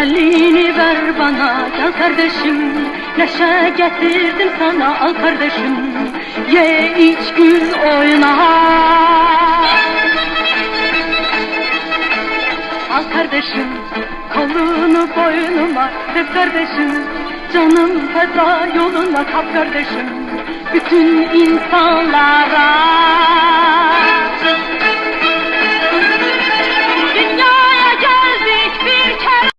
elini ver bana gel kardeşim. Neşe getirdim sana al kardeşim. Ye iç gül oyna. Al kardeşim kolunu boynuma sev kardeşim. Canım feda yoluna kap kardeşim. Bütün insanlara